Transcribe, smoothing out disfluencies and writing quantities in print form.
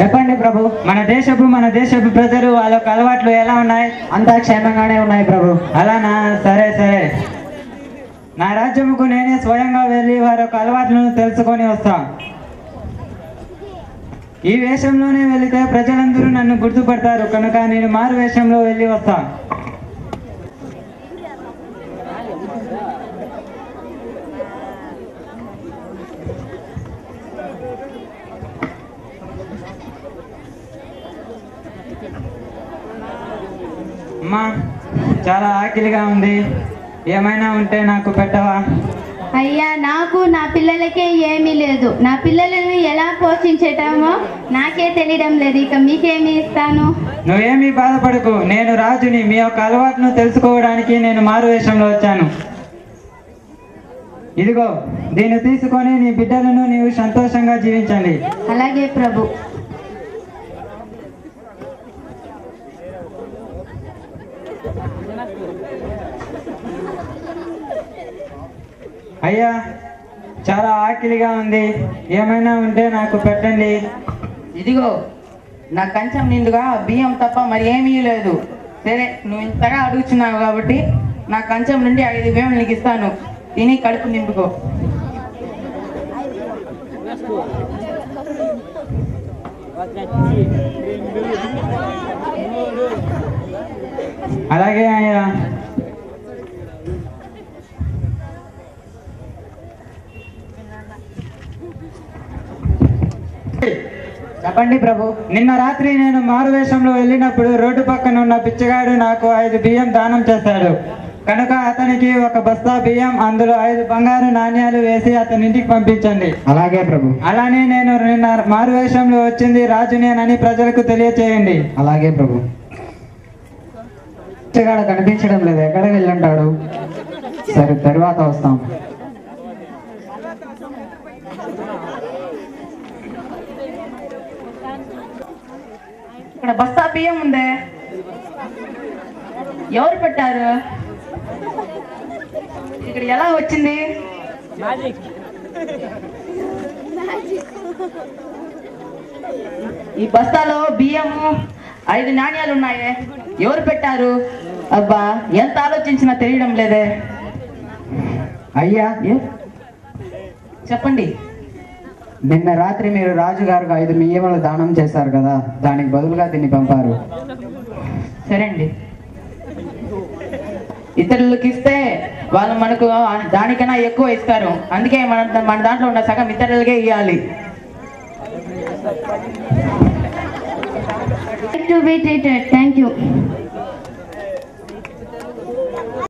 చెప్పండి ప్రభు. మన దేశపు ప్రజలు వాళ్ళ అలవాట్లు ఎలా ఉన్నాయి? అంతా క్షేమంగానే ఉన్నాయి ప్రభు. అలానా, సరే సరే. నా రాజ్యముకు నేనే స్వయంగా వెళ్ళి వారి యొక్క అలవాట్లను తెలుసుకొని వస్తా. ఈ వేషంలోనే వెళితే ప్రజలందరూ నన్ను గుర్తుపడతారు కనుక నేను మారు వేషంలో వెళ్ళి వస్తా. అమ్మా, చాలా ఆకలిగా ఉంది, ఏమైనా ఉంటే నాకు పెట్టవా? అయ్యా, నాకు నా పిల్లలకే ఏమీ లేదు. నా పిల్లలను ఎలా పోషించటమో నాకే తెలియడం లేదు. ఇక మీకేమి ఇస్తాను? నువ్వేమీ బాధపడకు, నేను రాజుని. మీ యొక్క అలవాటును తెలుసుకోవడానికి నేను మారు వేషంలో వచ్చాను. ఇదిగో, దీన్ని తీసుకొని నీ బిడ్డలను నీవు సంతోషంగా జీవించండి. అలాగే ప్రభు. అయ్యా, చాలా ఆకలిగా ఉంది, ఏమైనా ఉంటే నాకు పెట్టండి. ఇదిగో, నా కంచం నిండుగా బియ్యం తప్ప మరి ఏమీ లేదు. సరే, నువ్వు ఇంతగా అడుగుతున్నావు కాబట్టి నా కంచం నుండి 5 బియ్యం నీకు ఇస్తాను. తిని కడుపు నింపుకో. అలాగే అయ్యా. చెప్పండి ప్రభు. నిన్న రాత్రి నేను మారువేషంలో వెళ్ళినప్పుడు రోడ్డు పక్కన ఉన్న పిచ్చగాడు నాకు 5 బియ్యం దానం చేశాడు కనుక అతనికి 1 బస్తా బియ్యం, అందులో 5 బంగారు నాణ్యాలు వేసి అతని ఇంటికి పంపించండి. అలాగే ప్రభు. అలానే నేను నిన్న మారువేషంలో వచ్చింది రాజునేనని ప్రజలకు తెలియచేయండి. అలాగే ప్రభు. పిచ్చగాడు కనిపించడం లేదు, ఎక్కడ వెళ్ళుంటాడు? సరే, తరువాత వస్తాం. ఇక్కడ బస్తా బియ్యం ఉందే, ఎవరు పెట్టారు? ఇక్కడ ఎలా వచ్చింది? ఈ బస్తాలో బియ్యము 5 నాణ్యాలు ఉన్నాయి. ఎవరు పెట్టారు? అబ్బా, ఎంత ఆలోచించినా తెలియడం లేదే. అయ్యా, చెప్పండి. నిన్న రాత్రి మీరు రాజుగారికి 5 బియ్యములు దానం చేశారు కదా, దానికి బదులుగా దీన్ని పంపారు. సరే అండి. ఇతరులకు ఇస్తే వాళ్ళు మనకు దానికన్నా ఎక్కువ ఇస్తారు. అందుకే మన దాంట్లో ఉన్న సగం ఇతరులకే ఇవ్వాలి. To be treated. Thank you.